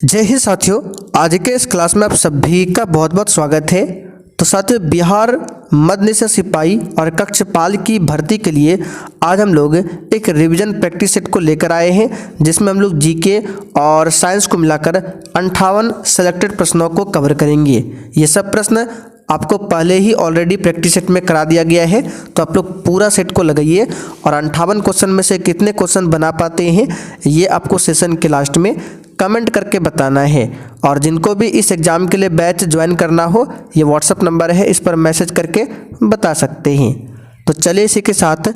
जय हिंद साथियों, आज के इस क्लास में आप सभी का बहुत बहुत स्वागत है। तो साथियों, बिहार मद्यनिषेध सिपाही और कक्षपाल की भर्ती के लिए आज हम लोग एक रिवीजन प्रैक्टिस सेट को लेकर आए हैं, जिसमें हम लोग जीके और साइंस को मिलाकर 58 सेलेक्टेड प्रश्नों को कवर करेंगे। ये सब प्रश्न आपको पहले ही ऑलरेडी प्रैक्टिस सेट में करा दिया गया है, तो आप लोग पूरा सेट को लगाइए और 58 क्वेश्चन में से कितने क्वेश्चन बना पाते हैं ये आपको सेशन के लास्ट में कमेंट करके बताना है। और जिनको भी इस एग्ज़ाम के लिए बैच ज्वाइन करना हो, ये व्हाट्सअप नंबर है, इस पर मैसेज करके बता सकते हैं। तो चलिए इसी के साथ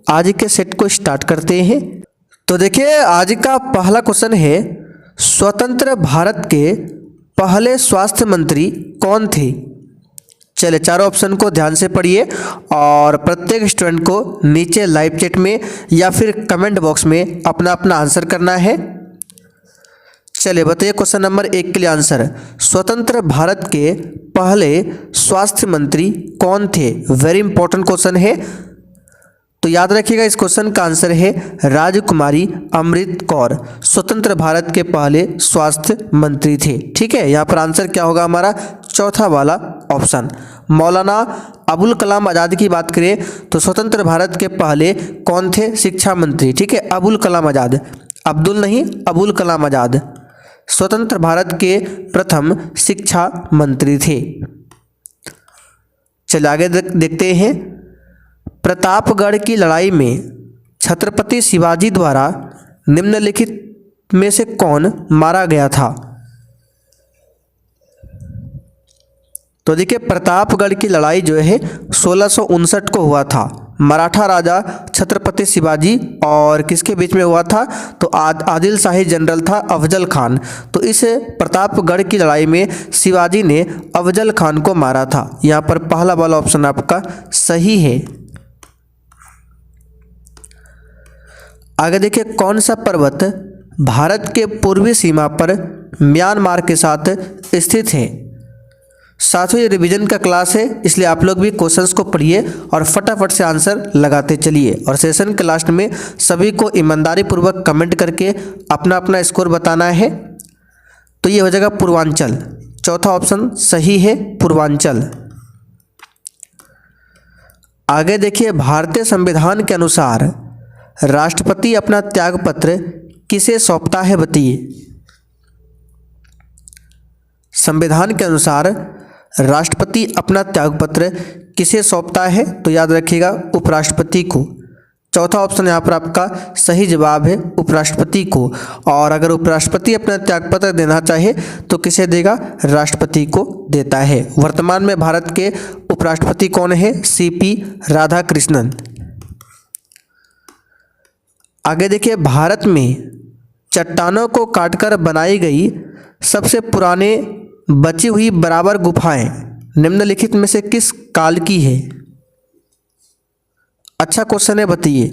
आज के सेट को स्टार्ट करते हैं। तो देखिए, आज का पहला क्वेश्चन है, स्वतंत्र भारत के पहले स्वास्थ्य मंत्री कौन थे? चलिए चारों ऑप्शन को ध्यान से पढ़िए और प्रत्येक स्टूडेंट को नीचे लाइव चैट में या फिर कमेंट बॉक्स में अपना अपना आंसर करना है। चलिए बताइए क्वेश्चन नंबर 1 के लिए आंसर, स्वतंत्र भारत के पहले स्वास्थ्य मंत्री कौन थे? वेरी इंपॉर्टेंट क्वेश्चन है, तो याद रखिएगा इस क्वेश्चन का आंसर है राजकुमारी अमृत कौर, स्वतंत्र भारत के पहले स्वास्थ्य मंत्री थे। ठीक है, यहाँ पर आंसर क्या होगा हमारा? चौथा वाला ऑप्शन। मौलाना अबुल कलाम आज़ाद की बात करें तो स्वतंत्र भारत के पहले कौन थे? शिक्षा मंत्री। ठीक है, अबुल कलाम आज़ाद, अब्दुल नहीं, अबुल कलाम आज़ाद स्वतंत्र भारत के प्रथम शिक्षा मंत्री थे। चलिए आगे देखते हैं, प्रतापगढ़ की लड़ाई में छत्रपति शिवाजी द्वारा निम्नलिखित में से कौन मारा गया था? तो देखिए, प्रतापगढ़ की लड़ाई जो है 1659 को हुआ था। मराठा राजा छत्रपति शिवाजी और किसके बीच में हुआ था? तो आदिल शाही जनरल था अफजल खान। तो इस प्रतापगढ़ की लड़ाई में शिवाजी ने अफजल खान को मारा था। यहाँ पर पहला वाला ऑप्शन आपका सही है। आगे देखिए, कौन सा पर्वत भारत के पूर्वी सीमा पर म्यांमार के साथ स्थित है? साथियों, ये रिवीजन का क्लास है, इसलिए आप लोग भी क्वेश्चंस को पढ़िए और फटाफट से आंसर लगाते चलिए। और सेशन के लास्ट में सभी को ईमानदारी पूर्वक कमेंट करके अपना अपना स्कोर बताना है। तो ये हो जाएगा पूर्वांचल, चौथा ऑप्शन सही है, पूर्वांचल। आगे देखिए, भारतीय संविधान के अनुसार राष्ट्रपति अपना त्यागपत्र किसे सौंपता है? बताइए। संविधान के अनुसार राष्ट्रपति अपना त्यागपत्र किसे सौंपता है? तो याद रखिएगा उपराष्ट्रपति को। चौथा ऑप्शन यहाँ पर आपका सही जवाब है, उपराष्ट्रपति को। और अगर उपराष्ट्रपति अपना त्यागपत्र देना चाहे तो किसे देगा? राष्ट्रपति को देता है। वर्तमान में भारत के उपराष्ट्रपति कौन है? सीपी राधाकृष्णन। आगे देखिए, भारत में चट्टानों को काटकर बनाई गई सबसे पुराने बची हुई बराबर गुफाएं निम्नलिखित में से किस काल की है? अच्छा क्वेश्चन है, बताइए।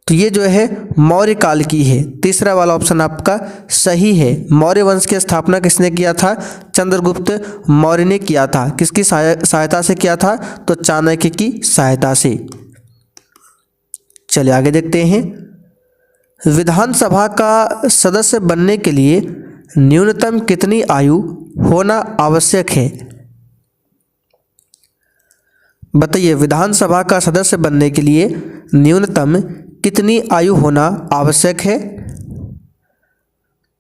तो ये जो है मौर्य काल की है, तीसरा वाला ऑप्शन आपका सही है। मौर्य वंश की स्थापना किसने किया था? चंद्रगुप्त मौर्य ने किया था। किसकी सहायता से किया था? तो चाणक्य की सहायता से। चलिए आगे देखते हैं, विधानसभा का सदस्य बनने के लिए न्यूनतम कितनी आयु होना आवश्यक है? बताइए, विधानसभा का सदस्य बनने के लिए न्यूनतम कितनी आयु होना आवश्यक है?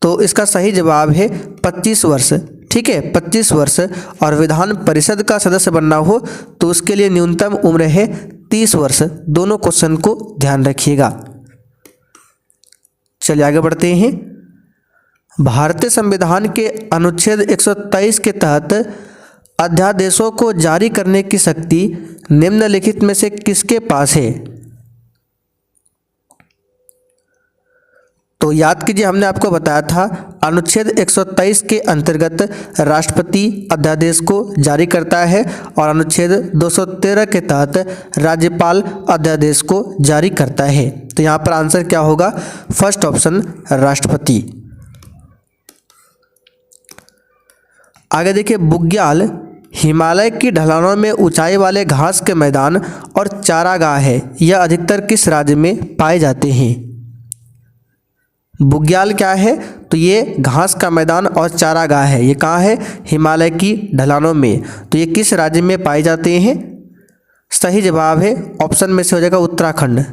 तो इसका सही जवाब है 25 वर्ष। ठीक है, 25 वर्ष। और विधान परिषद का सदस्य बनना हो तो उसके लिए न्यूनतम उम्र है 30 वर्ष। दोनों क्वेश्चन को ध्यान रखिएगा। चलिए आगे बढ़ते हैं, भारतीय संविधान के अनुच्छेद 123 के तहत अध्यादेशों को जारी करने की शक्ति निम्नलिखित में से किसके पास है? तो याद कीजिए, हमने आपको बताया था अनुच्छेद 123 के अंतर्गत राष्ट्रपति अध्यादेश को जारी करता है और अनुच्छेद 213 के तहत राज्यपाल अध्यादेश को जारी करता है। तो यहाँ पर आंसर क्या होगा? फर्स्ट ऑप्शन राष्ट्रपति। आगे देखिए, बुग्याल हिमालय की ढलानों में ऊंचाई वाले घास के मैदान और चारागाह है। यह अधिकतर किस राज्य में पाए जाते हैं? बुग्याल क्या है? तो ये घास का मैदान और चारागाह है। ये कहाँ है? हिमालय की ढलानों में। तो ये किस राज्य में पाए जाते हैं? सही जवाब है ऑप्शन में से हो जाएगा उत्तराखंड।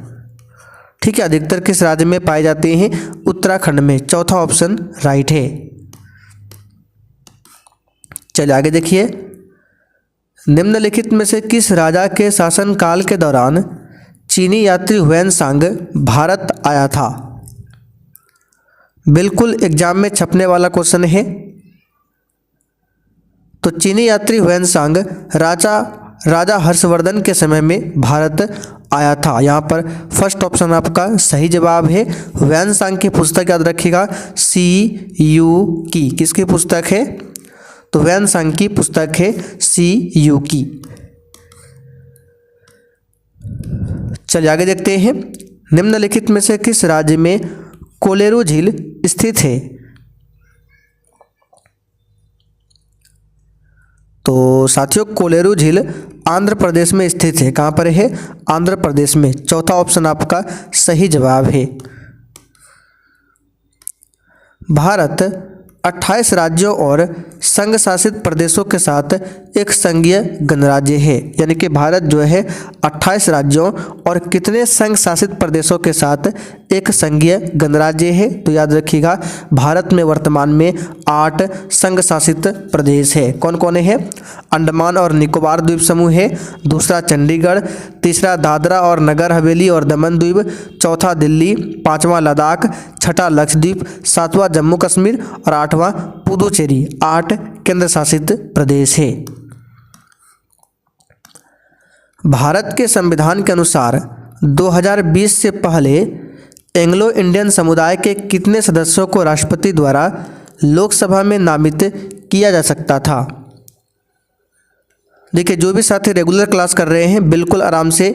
ठीक है, अधिकतर किस राज्य में पाए जाते हैं? उत्तराखंड में। चौथा ऑप्शन राइट है। चलिए आगे देखिए, निम्नलिखित में से किस राजा के शासनकाल के दौरान चीनी यात्री ह्वेनसांग भारत आया था? बिल्कुल एग्जाम में छपने वाला क्वेश्चन है। तो चीनी यात्री ह्वेनसांग राजा हर्षवर्धन के समय में भारत आया था। यहाँ पर फर्स्ट ऑप्शन आपका सही जवाब है। ह्वेनसांग की पुस्तक याद रखिएगा, CU की। किसकी पुस्तक है? तो ह्वेनसांग की पुस्तक है CU की। चलिए आगे देखते हैं, निम्नलिखित में से किस राज्य में कोलेरू झील स्थित है? तो साथियों कोलेरू झील आंध्र प्रदेश में स्थित है। कहाँ पर है? आंध्र प्रदेश में। चौथा ऑप्शन आपका सही जवाब है। भारत 28 राज्यों और संघ शासित प्रदेशों के साथ एक संघीय गणराज्य है। यानी कि भारत जो है 28 राज्यों और कितने संघ शासित प्रदेशों के साथ एक संघीय गणराज्य है? तो याद रखिएगा, भारत में वर्तमान में 8 संघ शासित प्रदेश है। कौन कौन है? अंडमान और निकोबार द्वीप समूह है, दूसरा चंडीगढ़, तीसरा दादरा और नगर हवेली और दमन द्वीप, चौथा दिल्ली, पांचवा लद्दाख, छठा लक्षद्वीप, सातवां जम्मू कश्मीर और आठवां पुदुचेरी। 8 केंद्र शासित प्रदेश है। भारत के संविधान के अनुसार 2020 से पहले एंग्लो इंडियन समुदाय के कितने सदस्यों को राष्ट्रपति द्वारा लोकसभा में नामित किया जा सकता था? देखिए, जो भी साथी रेगुलर क्लास कर रहे हैं बिल्कुल आराम से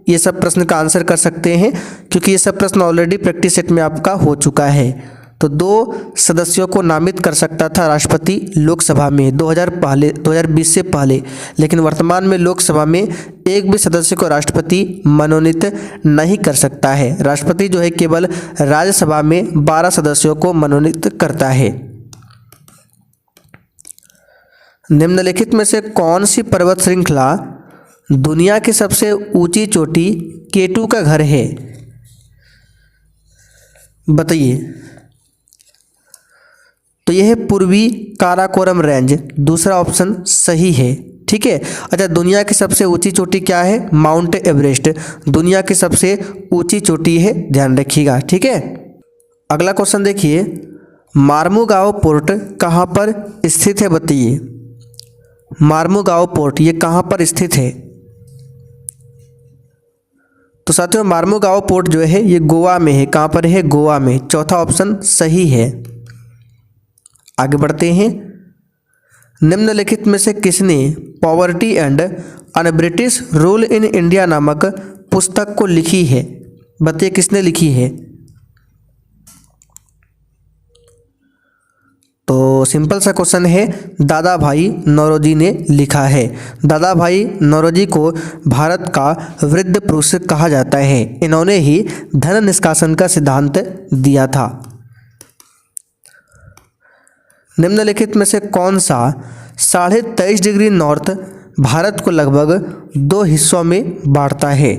ये सब प्रश्न का आंसर कर सकते हैं, क्योंकि ये सब प्रश्न ऑलरेडी प्रैक्टिस सेट में आपका हो चुका है। तो 2 सदस्यों को नामित कर सकता था राष्ट्रपति लोकसभा में 2020 से पहले, लेकिन वर्तमान में लोकसभा में एक भी सदस्य को राष्ट्रपति मनोनीत नहीं कर सकता है। राष्ट्रपति जो है केवल राज्यसभा में 12 सदस्यों को मनोनीत करता है। निम्नलिखित में से कौन सी पर्वत श्रृंखला दुनिया की सबसे ऊंची चोटी K2 का घर है? बताइए। तो यह है पूर्वी काराकोरम रेंज। दूसरा ऑप्शन सही है। ठीक है। अच्छा, दुनिया की सबसे ऊंची चोटी क्या है? माउंट एवरेस्ट दुनिया की सबसे ऊंची चोटी है, ध्यान रखिएगा। ठीक है। अगला क्वेश्चन देखिए, मार्मुगाओ पोर्ट कहाँ पर स्थित है? बताइए। मार्मुगाओ पोर्ट ये कहाँ पर स्थित है? तो साथियों मार्मुगाओ पोर्ट जो है ये गोवा में है। कहाँ पर है? गोवा में। चौथा ऑप्शन सही है। आगे बढ़ते हैं, निम्नलिखित में से किसने poverty and un British rule in India नामक पुस्तक को लिखी है? बताइए किसने लिखी है? तो सिंपल सा क्वेश्चन है, दादा भाई नौरोजी ने लिखा है। दादा भाई नौरोजी को भारत का वृद्ध पुरुष कहा जाता है। इन्होंने ही धन निष्कासन का सिद्धांत दिया था। निम्नलिखित में से कौन सा 23.5 डिग्री नॉर्थ भारत को लगभग 2 हिस्सों में बांटता है?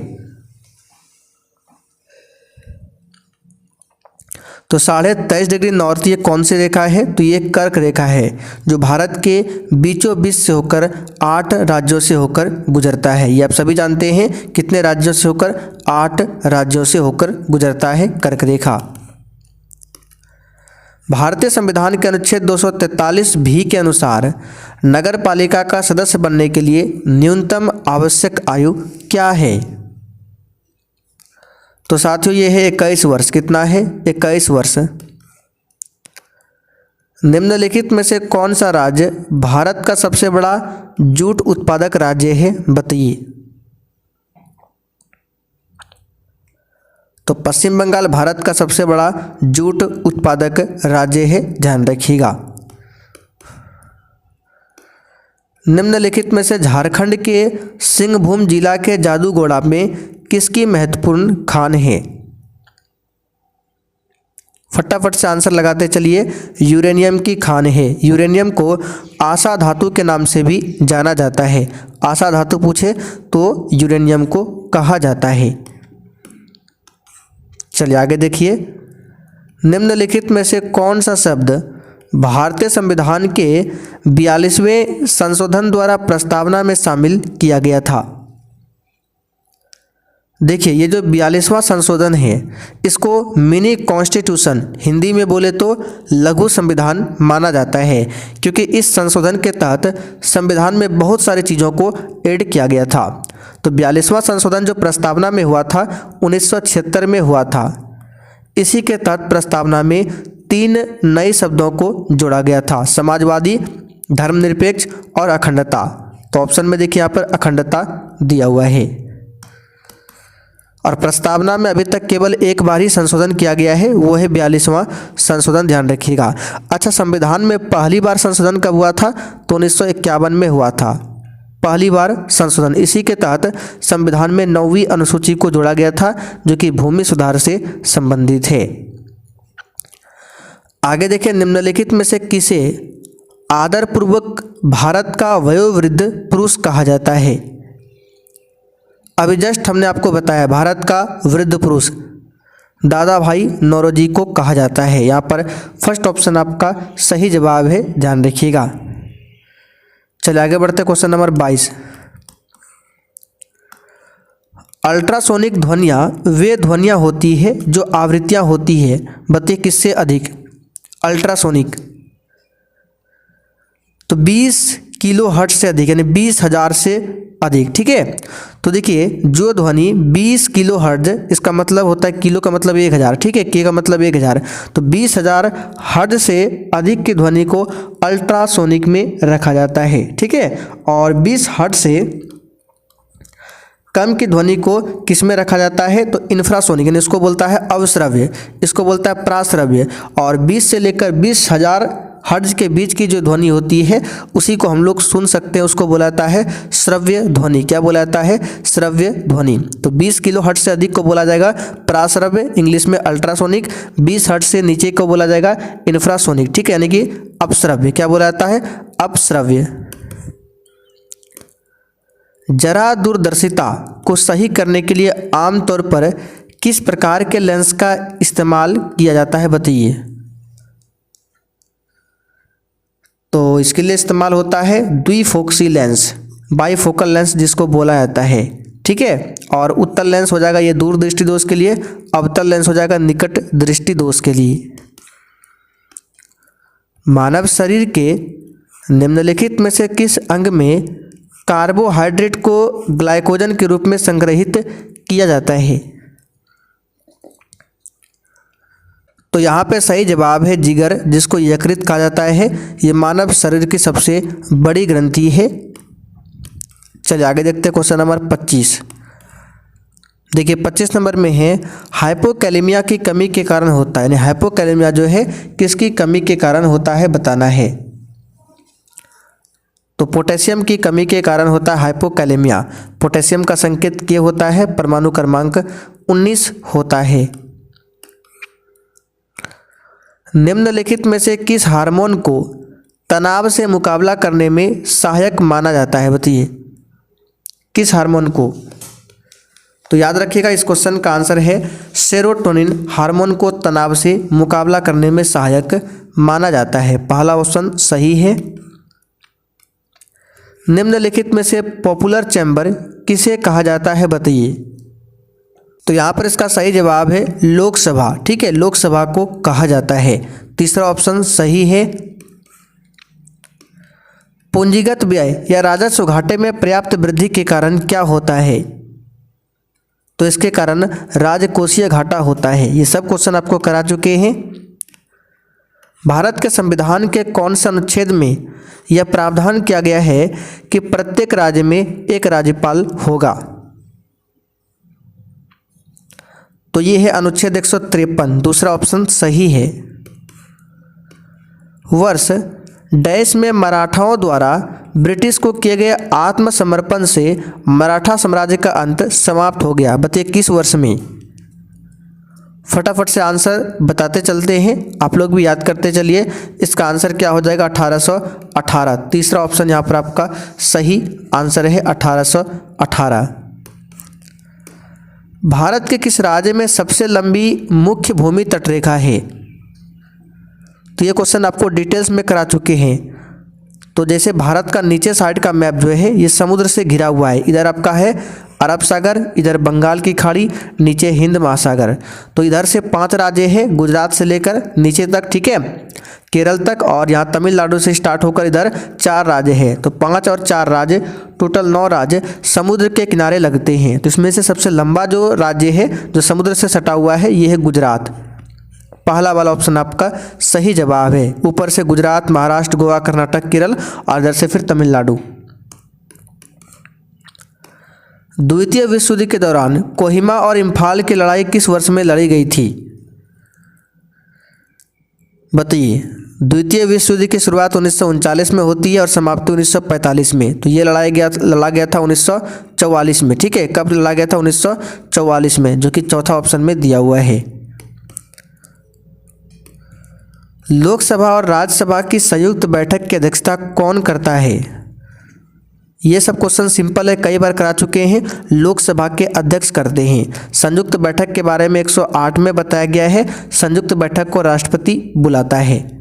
तो 23.5 डिग्री नॉर्थ ये कौन सी रेखा है? तो ये कर्क रेखा है, जो भारत के बीचों बीच से होकर 8 राज्यों से होकर गुजरता है। ये आप सभी जानते हैं, कितने राज्यों से होकर? 8 राज्यों से होकर गुजरता है कर्क रेखा। भारतीय संविधान के अनुच्छेद 243 भी के अनुसार नगर पालिका का सदस्य बनने के लिए न्यूनतम आवश्यक आयु क्या है? तो साथियों ये है 21 वर्ष। कितना है? 21 वर्ष। निम्नलिखित में से कौन सा राज्य भारत का सबसे बड़ा जूट उत्पादक राज्य है? बताइए। तो पश्चिम बंगाल भारत का सबसे बड़ा जूट उत्पादक राज्य है, ध्यान रखिएगा। निम्नलिखित में से झारखंड के सिंहभूम जिला के जादूगोड़ा में किसकी महत्वपूर्ण खान है? फटाफट से आंसर लगाते चलिए। यूरेनियम की खान है। यूरेनियम को आशा धातु के नाम से भी जाना जाता है। आशा धातु पूछे तो यूरेनियम को कहा जाता है। चलिए आगे देखिए, निम्नलिखित में से कौन सा शब्द भारतीय संविधान के 42वें संशोधन द्वारा प्रस्तावना में शामिल किया गया था? देखिए, ये जो 42वां संशोधन है इसको मिनी कॉन्स्टिट्यूशन, हिंदी में बोले तो लघु संविधान माना जाता है, क्योंकि इस संशोधन के तहत संविधान में बहुत सारी चीज़ों को ऐड किया गया था। तो 42वां संशोधन जो प्रस्तावना में हुआ था 1976 में हुआ था। इसी के तहत प्रस्तावना में 3 नए शब्दों को जोड़ा गया था, समाजवादी, धर्मनिरपेक्ष और अखंडता। तो ऑप्शन में देखिए यहाँ पर अखंडता दिया हुआ है। और प्रस्तावना में अभी तक केवल एक बार ही संशोधन किया गया है, वो है 42वां संशोधन, ध्यान रखिएगा। अच्छा, संविधान में पहली बार संशोधन कब हुआ था? तो 1951 में हुआ था पहली बार संशोधन। इसी के तहत संविधान में 9वीं अनुसूची को जोड़ा गया था, जो कि भूमि सुधार से संबंधित है। आगे देखिए, निम्नलिखित में से किसे आदरपूर्वक भारत का वयोवृद्ध पुरुष कहा जाता है? अभी जस्ट हमने आपको बताया, भारत का वृद्ध पुरुष दादा भाई नौरोजी को कहा जाता है। यहाँ पर फर्स्ट ऑप्शन आपका सही जवाब है, ध्यान रखिएगा। चलिए आगे बढ़ते, क्वेश्चन नंबर 22। अल्ट्रासोनिक ध्वनियाँ वे ध्वनियाँ होती है जो आवृत्तियाँ होती है, बताइए किससे अधिक? अल्ट्रासोनिक तो 20 किलो हर्ट्ज से अधिक, यानी 20,000 से अधिक, ठीक है। तो देखिए, जो ध्वनि 20 किलो हर्ट्ज, इसका मतलब होता है किलो का मतलब 1000, ठीक है, के का मतलब 1000, तो 20,000 हर्ट्ज से अधिक की ध्वनि को अल्ट्रासोनिक में रखा जाता है, ठीक है। और 20 हर्ट्ज से कम की ध्वनि को किस में रखा जाता है? तो इंफ्रासोनिक, यानी इसको बोलता है अवश्रव्य, इसको बोलता है प्राश्रव्य। और 20 से लेकर 20,000 हर्ट्ज के बीच की जो ध्वनि होती है उसी को हम लोग सुन सकते हैं, उसको बोला जाता है श्रव्य ध्वनि। क्या बोला जाता है? श्रव्य ध्वनि। तो 20 किलो हर्ट्ज से अधिक को बोला जाएगा प्राश्रव्य, इंग्लिश में अल्ट्रासोनिक। 20 हर्ट्ज से नीचे को बोला जाएगा इंफ्रासोनिक, ठीक है, यानी कि अपश्रव्य। क्या बोला जाता है? अपश्रव्य। जरा दूरदर्शिता को सही करने के लिए आमतौर पर किस प्रकार के लेंस का इस्तेमाल किया जाता है, बताइए? तो इसके लिए इस्तेमाल होता है द्विफोक्सी लेंस, बाईफोकल लेंस जिसको बोला जाता है, ठीक है। और उत्तल लेंस हो जाएगा ये दूर दृष्टि दोष के लिए, अवतल लेंस हो जाएगा निकट दृष्टि दोष के लिए। मानव शरीर के निम्नलिखित में से किस अंग में कार्बोहाइड्रेट को ग्लाइकोजन के रूप में संग्रहित किया जाता है? तो यहाँ पे सही जवाब है जिगर, जिसको यकृत कहा जाता है। ये मानव शरीर की सबसे बड़ी ग्रंथि है। चलिए आगे देखते हैं, क्वेश्चन नंबर 25। देखिए 25 नंबर में है, हाइपोकैलेमिया की कमी के कारण होता है, यानी हाइपोकैलेमिया जो है किसकी कमी के कारण होता है बताना है। तो पोटेशियम की कमी के कारण होता है हाइपोकैलेमिया। पोटेशियम का संकेत क्या होता है? परमाणु क्रमांक 19 होता है। निम्नलिखित में से किस हार्मोन को तनाव से मुकाबला करने में सहायक माना जाता है, बताइए किस हार्मोन को? तो याद रखिएगा, इस क्वेश्चन का आंसर है सेरोटोनिन हार्मोन को तनाव से मुकाबला करने में सहायक माना जाता है। पहला ऑप्शन सही है। निम्नलिखित में से पॉपुलर चैम्बर किसे कहा जाता है, बताइए? तो यहाँ पर इसका सही जवाब है लोकसभा, ठीक है, लोकसभा को कहा जाता है। तीसरा ऑप्शन सही है। पूंजीगत व्यय या राजस्व घाटे में पर्याप्त वृद्धि के कारण क्या होता है? तो इसके कारण राजकोषीय घाटा होता है। ये सब क्वेश्चन आपको करा चुके हैं। भारत के संविधान के कौन से अनुच्छेद में यह प्रावधान किया गया है कि प्रत्येक राज्य में एक राज्यपाल होगा? तो ये है अनुच्छेद 153, दूसरा ऑप्शन सही है। वर्ष डैश में मराठाओं द्वारा ब्रिटिश को किए गए आत्मसमर्पण से मराठा साम्राज्य का अंत समाप्त हो गया, बताइए किस वर्ष में? फटाफट से आंसर बताते चलते हैं, आप लोग भी याद करते चलिए। इसका आंसर क्या हो जाएगा? 1818। तीसरा ऑप्शन यहाँ पर आपका सही आंसर है 1818। भारत के किस राज्य में सबसे लंबी मुख्य भूमि तटरेखा है? तो ये क्वेश्चन आपको डिटेल्स में करा चुके हैं। तो जैसे भारत का नीचे साइड का मैप जो है ये समुद्र से घिरा हुआ है। इधर आपका है अरब सागर, इधर बंगाल की खाड़ी, नीचे हिंद महासागर। तो इधर से 5 राज्य है, गुजरात से लेकर नीचे तक, ठीक है, केरल तक, और यहाँ तमिलनाडु से स्टार्ट होकर इधर 4 राज्य है। तो 5 और 4 राज्य, टोटल 9 राज्य समुद्र के किनारे लगते हैं। तो इसमें से सबसे लंबा जो राज्य है जो समुद्र से सटा हुआ है ये है गुजरात। पहला वाला ऑप्शन आपका सही जवाब है। ऊपर से गुजरात, महाराष्ट्र, गोवा, कर्नाटक, केरल और इधर से फिर तमिलनाडु। द्वितीय विश्व युद्ध के दौरान कोहिमा और इम्फाल की लड़ाई किस वर्ष में लड़ी गई थी? बताइए। द्वितीय विश्व युद्ध की शुरुआत 1939 में होती है और समाप्ति 1945 में। तो ये लड़ा गया था 1944 में, ठीक है। कब लड़ा गया था? 1944 में, जो कि चौथा ऑप्शन में दिया हुआ है। लोकसभा और राज्यसभा की संयुक्त बैठक की अध्यक्षता कौन करता है? ये सब क्वेश्चन सिंपल है, कई बार करा चुके हैं। लोकसभा के अध्यक्ष करते हैं। संयुक्त बैठक के बारे में 108 में बताया गया है। संयुक्त बैठक को राष्ट्रपति बुलाता है।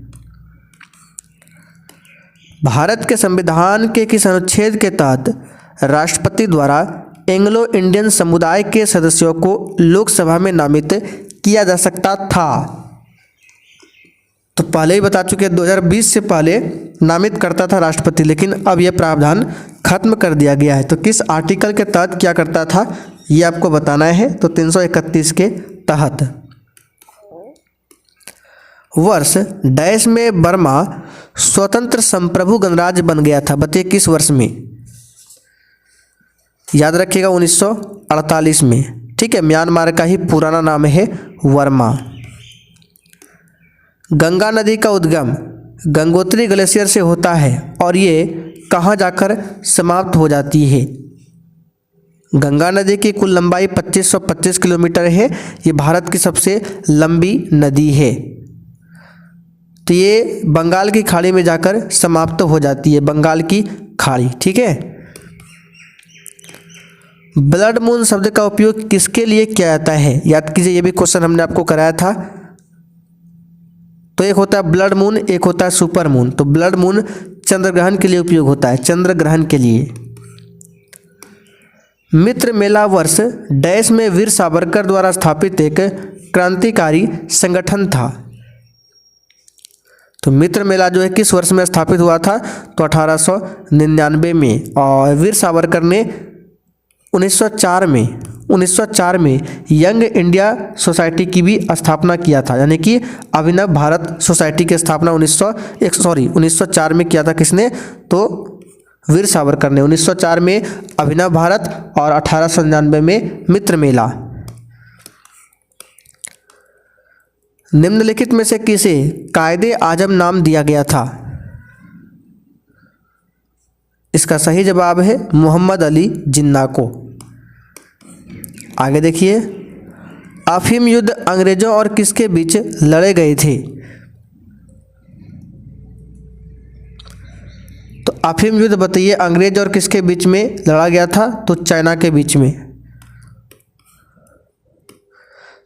भारत के संविधान के किस अनुच्छेद के तहत राष्ट्रपति द्वारा एंग्लो इंडियन समुदाय के सदस्यों को लोकसभा में नामित किया जा सकता था? तो पहले ही बता चुके, 2020 से पहले नामित करता था राष्ट्रपति, लेकिन अब यह प्रावधान खत्म कर दिया गया है। तो किस आर्टिकल के तहत क्या करता था ये आपको बताना है। तो 331 के तहत। वर्ष डैश में बर्मा स्वतंत्र संप्रभु गणराज्य बन गया था? बताइए किस वर्ष में? याद रखिएगा 1948 में, ठीक है। म्यांमार का ही पुराना नाम है वर्मा। गंगा नदी का उद्गम गंगोत्री ग्लेशियर से होता है और ये कहाँ जाकर समाप्त हो जाती है? गंगा नदी की कुल लंबाई 2525 किलोमीटर है। ये भारत की सबसे लंबी नदी है। तो ये बंगाल की खाड़ी में जाकर समाप्त हो जाती है, बंगाल की खाड़ी, ठीक है। ब्लड मून शब्द का उपयोग किसके लिए किया जाता है? याद कीजिए, ये भी क्वेश्चन हमने आपको कराया था। तो एक होता है ब्लड मून, एक होता है सुपर मून। तो ब्लड मून चंद्र ग्रहण के लिए उपयोग होता है, चंद्र ग्रहण के लिए। मित्र मेला वर्ष डैश में वीर सावरकर द्वारा स्थापित एक क्रांतिकारी संगठन था? तो मित्र मेला जो है किस वर्ष में स्थापित हुआ था? तो 1899 में। और वीर सावरकर ने 1904 में यंग इंडिया सोसाइटी की भी स्थापना किया था, यानी कि अभिनव भारत सोसाइटी की स्थापना 1904 में किया था। किसने? तो वीर सावरकर ने 1904 में अभिनव भारत और 1899 में मित्र मेला। निम्नलिखित में से किसे कायदे आजम नाम दिया गया था? इसका सही जवाब है मोहम्मद अली जिन्ना को। आगे देखिए, अफीम युद्ध अंग्रेजों और किसके बीच लड़े गए थे? तो अफीम युद्ध बताइए अंग्रेज और किसके बीच में लड़ा गया था? तो चाइना के बीच में।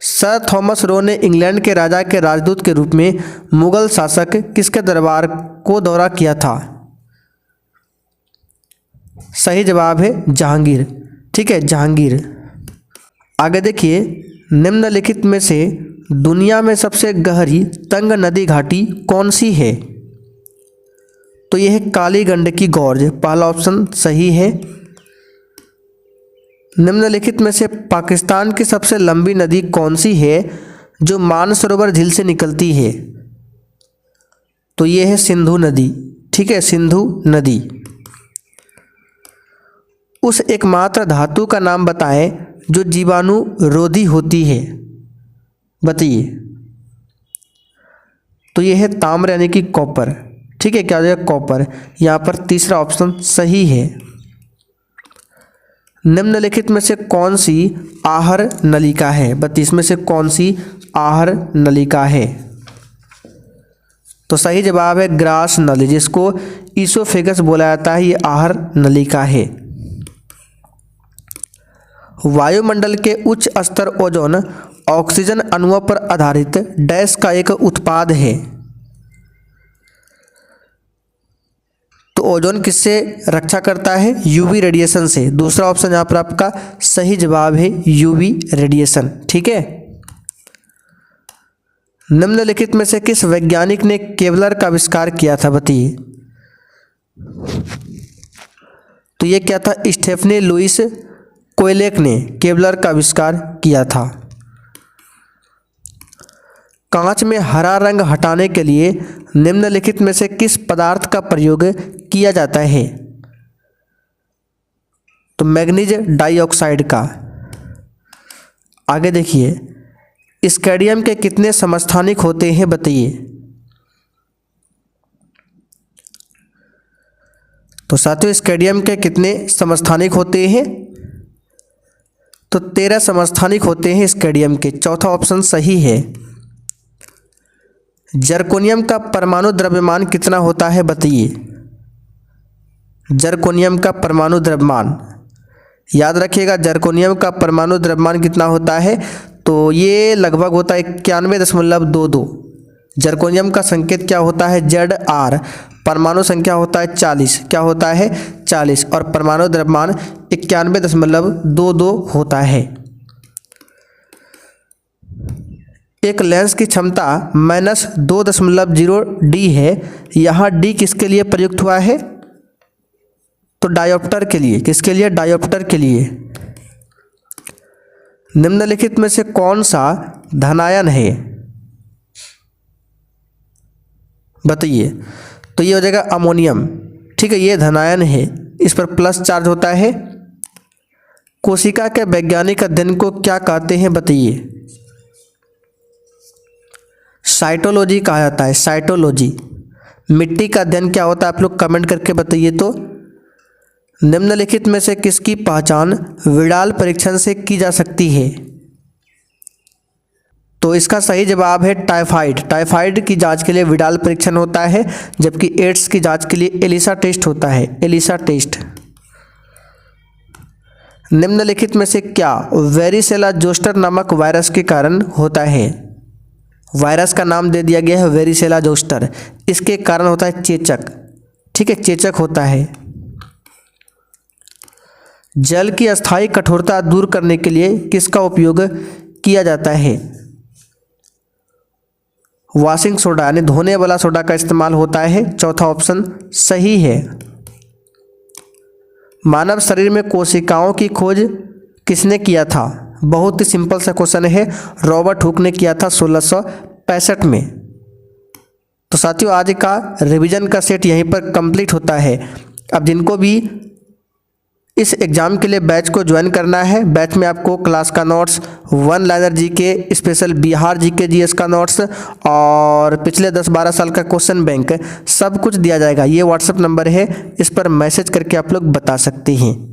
सर थॉमस रो ने इंग्लैंड के राजा के राजदूत के रूप में मुगल शासक किसके दरबार को दौरा किया था? सही जवाब है जहांगीर, ठीक है, जहांगीर। आगे देखिए, निम्नलिखित में से दुनिया में सबसे गहरी तंग नदी घाटी कौन सी है? तो यह है काली गंडकी गॉर्ज। पहला ऑप्शन सही है। निम्नलिखित में से पाकिस्तान की सबसे लंबी नदी कौन सी है जो मानसरोवर झील से निकलती है? तो यह है सिंधु नदी, ठीक है, सिंधु नदी। उस एकमात्र धातु का नाम बताएं जो जीवाणु रोधी होती है? बताइए। तो यह है ताम्र, यानी कि कॉपर, ठीक है। क्या हो जाएगा? कॉपर। यहाँ पर तीसरा ऑप्शन सही है। निम्नलिखित में से कौन सी आहर नलिका है? बताइए, इसमें से कौन सी आहार नलिका है? तो सही जवाब है ग्रास नली, जिसको ईसोफेगस बोला जाता है, ये आहार नलिका है। वायुमंडल के उच्च स्तर ओजोन ऑक्सीजन अणुओं पर आधारित डैश का एक उत्पाद है। तो ओजोन किससे रक्षा करता है? यूवी रेडिएशन से। दूसरा ऑप्शन यहाँ पर आपका सही जवाब है यूवी रेडिएशन। ठीक है। निम्नलिखित में से किस वैज्ञानिक ने केवलर का आविष्कार किया था? बताइए। तो ये क्या था? स्टेफनी लुइस कोयलेक ने केवलर का आविष्कार किया था। कांच में हरा रंग हटाने के लिए निम्नलिखित में से किस पदार्थ का प्रयोग किया जाता है? तो मैग्नीज डाइऑक्साइड का। आगे देखिए, स्केडियम के कितने समस्थानिक होते हैं? बताइए। तो साथियों, स्केडियम के कितने समस्थानिक होते हैं? तो 13 समस्थानिक होते हैं स्केडियम के। चौथा ऑप्शन सही है। जर्कोनियम का परमाणु द्रव्यमान कितना होता है? बताइए। जर्कोनियम का परमाणु द्रव्यमान याद रखिएगा, जर्कोनियम का परमाणु द्रव्यमान कितना होता है? तो ये लगभग होता है 91.22। जर्कोनियम का संकेत क्या होता है? Zr। परमाणु संख्या होता है 40। क्या होता है? 40। और परमाणु द्रव्यमान 91.22 होता है। एक लेंस की क्षमता -2.0 D है। यहाँ D किसके लिए प्रयुक्त हुआ है? तो डायोप्टर के लिए। किसके लिए? डायोप्टर के लिए। निम्नलिखित में से कौन सा धनायन है? बताइए। तो ये हो जाएगा अमोनियम। ठीक है, ये धनायन है, इस पर प्लस चार्ज होता है। कोशिका के वैज्ञानिक अध्ययन को क्या कहते हैं? बताइए। साइटोलॉजी कहा जाता है, साइटोलॉजी। मिट्टी का अध्ययन क्या होता है? आप लोग कमेंट करके बताइए। तो निम्नलिखित में से किसकी पहचान विडाल परीक्षण से की जा सकती है? तो इसका सही जवाब है टाइफाइड। टाइफाइड की जांच के लिए विडाल परीक्षण होता है, जबकि एड्स की जांच के लिए एलिसा टेस्ट होता है, एलिसा टेस्ट। निम्नलिखित में से क्या वेरिसेला जोस्टर नामक वायरस के कारण होता है? वायरस का नाम दे दिया गया है वेरिसेला जोस्टर। इसके कारण होता है चेचक। ठीक है, चेचक होता है। जल की अस्थायी कठोरता दूर करने के लिए किसका उपयोग किया जाता है? वॉशिंग सोडा यानी धोने वाला सोडा का इस्तेमाल होता है। चौथा ऑप्शन सही है। मानव शरीर में कोशिकाओं की खोज किसने किया था? बहुत ही सिंपल सा क्वेश्चन है, रॉबर्ट हुक ने किया था 1665 में। तो साथियों, आज का रिवीजन का सेट यहीं पर कंप्लीट होता है। अब जिनको भी इस एग्ज़ाम के लिए बैच को ज्वाइन करना है, बैच में आपको क्लास का notes, one liner GK, special Bihar GK GS का नोट्स और पिछले 10-12 साल का क्वेश्चन बैंक सब कुछ दिया जाएगा। ये व्हाट्सएप नंबर है, इस पर मैसेज करके आप लोग बता सकते हैं।